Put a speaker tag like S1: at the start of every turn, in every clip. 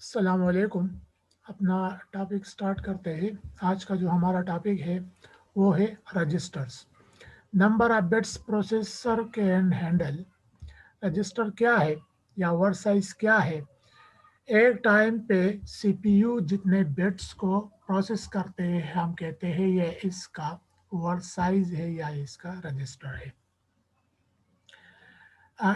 S1: अस्सलाम वालेकुम। अपना टॉपिक स्टार्ट करते हैं। आज का जो हमारा टॉपिक है वो है registers. Number of bits processor can handle. Register क्या है या वर्ड साइज क्या है? एक टाइम पे सीपीयू जितने बिट्स को प्रोसेस करते हैं हम कहते हैं ये इसका वर्ड साइज है या इसका रजिस्टर है।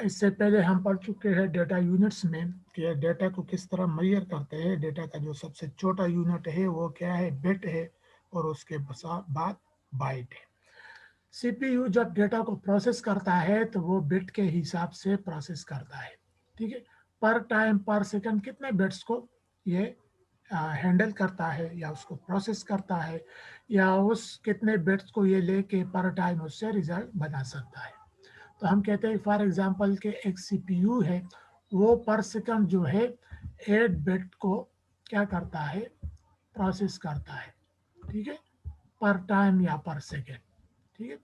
S1: इससे पहले हम पढ़ चुके हैं डेटा यूनिट्स में कि डेटा को किस तरह मेजर करते हैं। डेटा का जो सबसे छोटा यूनिट है वो क्या है? बिट है, और उसके बाद बाइट है। सीपीयू जब डेटा को प्रोसेस करता है तो वो बिट के हिसाब से प्रोसेस करता है। ठीक है, पर टाइम पर सेकंड कितने बिट्स को ये हैंडल करता है या उसको प्रोसेस करता है, या उस कितने बिट्स को ये लेके पर टाइम उससे रिजल्ट बना सकता है। तो हम कहते हैं फॉर एग्जांपल के एक सीपीयू है, वो पर सेकंड जो है 8 बिट को क्या करता है? प्रोसेस करता है। ठीक है, पर टाइम या पर सेकंड। ठीक है,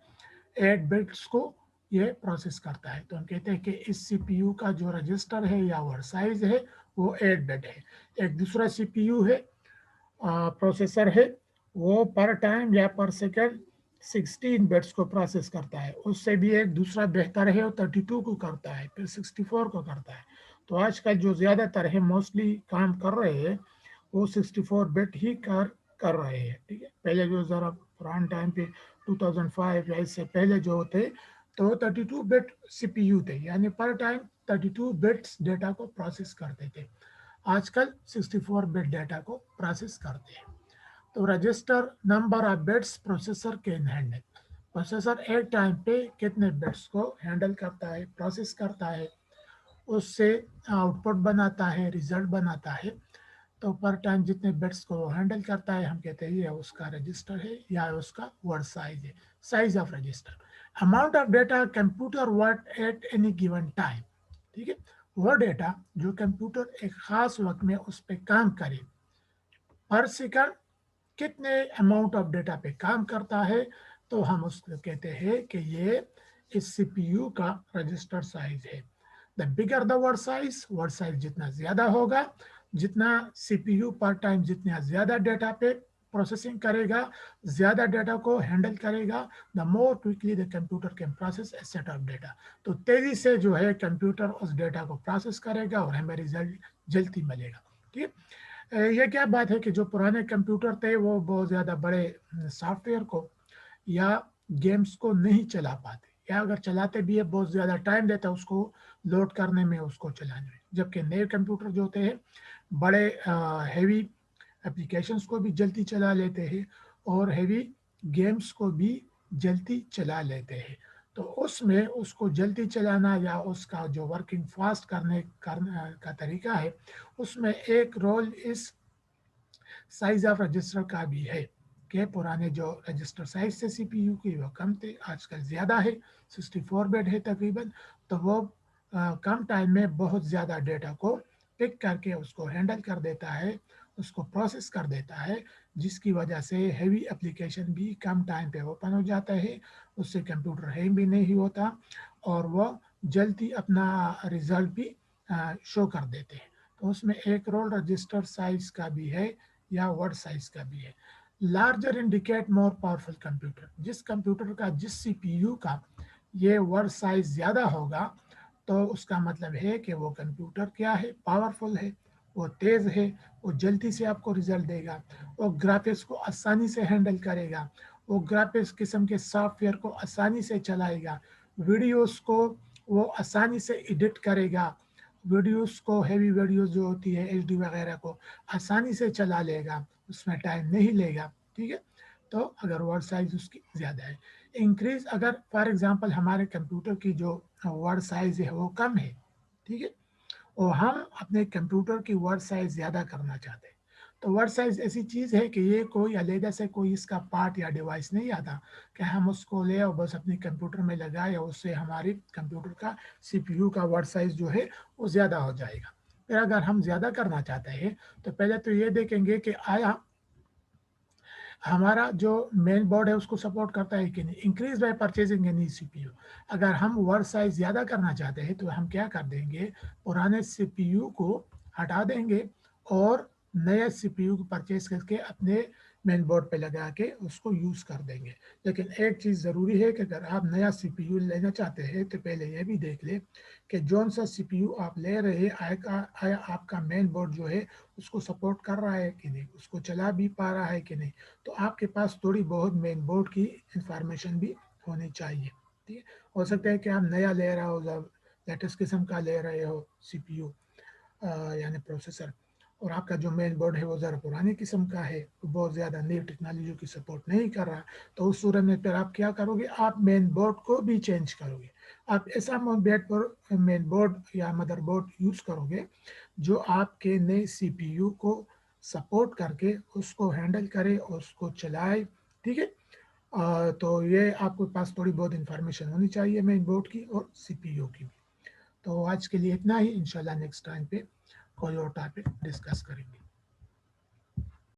S1: 8 बिट्स को ये प्रोसेस करता है। तो हम कहते हैं कि इस सीपीयू का जो रजिस्टर है या वर्ड साइज है वो 8 बिट है। एक दूसरा सीपीयू है, प्रोसेसर है, वो पर टाइम या पर सेकंड 16 बिट्स को प्रोसेस करता है। उससे भी एक दूसरा बेहतर है, वो 32 को करता है, फिर 64 को करता है। तो आजकल जो ज़्यादातर है मोस्टली काम कर रहे हैं वो 64 बिट ही कर रहे हैं। ठीक है, पहले जो ज़रा पुराने टाइम पे 2005 या इससे पहले जो थे तो 32 बिट सीपीयू थे, यानी पर टाइम 32 बिट्स डेटा को प्रोसेस करते थे। आजकल 64 बिट डेटा को प्रोसेस करते हैं। तो register number of bits processor can handle. Processor एक टाइम पे कितने बिट्स को हैंडल करता है, प्रोसेस करता है, उससे आउटपुट बनाता है, रिजल्ट बनाता है। तो पर टाइम जितने बिट्स को हैंडल करता है हम कहते हैं ये उसका रजिस्टर है या उसका वर्ड साइज है, size of register. Amount of data computer word at any given time. ठीक है, वो डेटा जो कंप्यूटर एक खास वक्त में उस पर काम करे, पर सेकंड कितने अमाउंट ऑफ डेटा पे काम करता है, तो हम उसको कहते हैं कि ये इस सीपीयू का रजिस्टर साइज है। The bigger the word size जितना ज्यादा होगा, जितना सीपीयू पर टाइम जितना ज्यादा डेटा पे प्रोसेसिंग करेगा, ज्यादा डेटा को हैंडल करेगा, the more quickly the computer can process A set of data. तो तेजी से जो है कंप्यूटर उस डेटा को प्रोसेस करेगा और हमें रिजल्ट जल्दी मिलेगा। ठीक है, ये क्या बात है कि जो पुराने कंप्यूटर थे वो बहुत ज़्यादा बड़े सॉफ्टवेयर को या गेम्स को नहीं चला पाते, या अगर चलाते भी है बहुत ज़्यादा टाइम देता है उसको लोड करने में, उसको चलाने में। जबकि नए कंप्यूटर जो होते हैं बड़े हैवी एप्लीकेशंस को भी जल्दी चला लेते हैं और हैवी गेम्स को भी जल्दी चला लेते हैं। तो उसमें उसको जल्दी चलाना या उसका जो वर्किंग फास्ट करने का तरीका है, उसमें एक रोल इस साइज ऑफ रजिस्टर का भी है कि पुराने जो रजिस्टर साइज थे सीपीयू की वो कम थे, आजकल ज़्यादा है, 64 बिट है तकरीबन। तो वो कम टाइम में बहुत ज़्यादा डेटा को पिक करके उसको हैंडल कर देता है, उसको प्रोसेस कर देता है, जिसकी वजह से हैवी एप्लीकेशन भी कम टाइम पे ओपन हो जाता है, उससे कंप्यूटर हैंग भी नहीं होता और वो जल्दी अपना रिजल्ट भी शो कर देते हैं। तो उसमें एक रोल रजिस्टर साइज का भी है या वर्ड साइज का भी है। Larger indicate more powerful computer. जिस कंप्यूटर का, जिस सीपीयू का ये वर्ड साइज ज़्यादा होगा तो उसका मतलब है कि वो कंप्यूटर क्या है? पावरफुल है, वो तेज़ है, वो जल्दी से आपको रिजल्ट देगा, वो ग्राफिक्स को आसानी से हैंडल करेगा, वो ग्राफिक्स किस्म के सॉफ्टवेयर को आसानी से चलाएगा, वीडियोस को वो आसानी से एडिट करेगा, वीडियोस को, हैवी वीडियोस जो होती है एचडी वगैरह को आसानी से चला लेगा, उसमें टाइम नहीं लेगा। ठीक है, तो अगर वर्ड साइज उसकी ज़्यादा है, इंक्रीज अगर फॉर एग्जांपल हमारे कंप्यूटर की जो वर्ड साइज है वो कम है, ठीक है, और हम अपने कंप्यूटर की वर्ड साइज ज़्यादा करना चाहते हैं, तो वर्ड साइज ऐसी चीज़ है कि ये कोई अलहदा से कोई इसका पार्ट या डिवाइस नहीं आता कि हम उसको ले और बस अपने कंप्यूटर में लगाए और उससे हमारे कंप्यूटर का सीपीयू का वर्ड साइज जो है वो ज़्यादा हो जाएगा। फिर अगर हम ज़्यादा करना चाहते हैं तो पहले तो ये देखेंगे कि आया हमारा जो मेन बोर्ड है उसको सपोर्ट करता है कि नहीं। Increase by purchasing any CPU. अगर हम वर्ड साइज ज़्यादा करना चाहते हैं तो हम क्या कर देंगे, पुराने सीपीयू को हटा देंगे اور نیا CPU کو پرچیز کر کے اپنے مین بورڈ پہ لگا کے اس کو یوز کر دیں گے. لیکن ایک چیز ضروری ہے کہ اگر آپ نیا CPU لینا چاہتے ہیں تو پہلے یہ بھی دیکھ لیں کہ جون سا CPU آپ لے رہے ہیں آیا آپ کا مین بورڈ جو ہے اس کو سپورٹ کر رہا ہے کہ نہیں, اس کو چلا بھی پا رہا ہے کہ نہیں. تو آپ کے پاس تھوڑی بہت مین بورڈ کی انفارمیشن بھی ہونی چاہیے. ٹھیک ہے, ہو سکتا ہے کہ آپ نیا لے رہا ہو, لیٹسٹ قسم کا لے رہے ہو CPU یعنی پروسیسر, اور آپ کا جو مین بورڈ ہے وہ ذرا پرانی قسم کا ہے, بہت زیادہ نئی ٹیکنالوجی کی سپورٹ نہیں کر رہا, تو اس صورت میں پھر آپ کیا کرو گے, آپ مین بورڈ کو بھی چینج کرو گے. آپ ایسا مین بورڈ یا مدر بورڈ یوز کرو گے جو آپ کے نئے CPU کو سپورٹ کر کے اس کو ہینڈل کرے اور اس کو چلائے. ٹھیک ہے, تو یہ آپ کے پاس تھوڑی بہت انفارمیشن ہونی چاہیے مین بورڈ کی اور CPU کی بھی. تو آج کے لیے اتنا ہی, انشاءاللہ نیکسٹ ٹائم پہ کوئی اور ٹاپک ڈسکس کریں گے.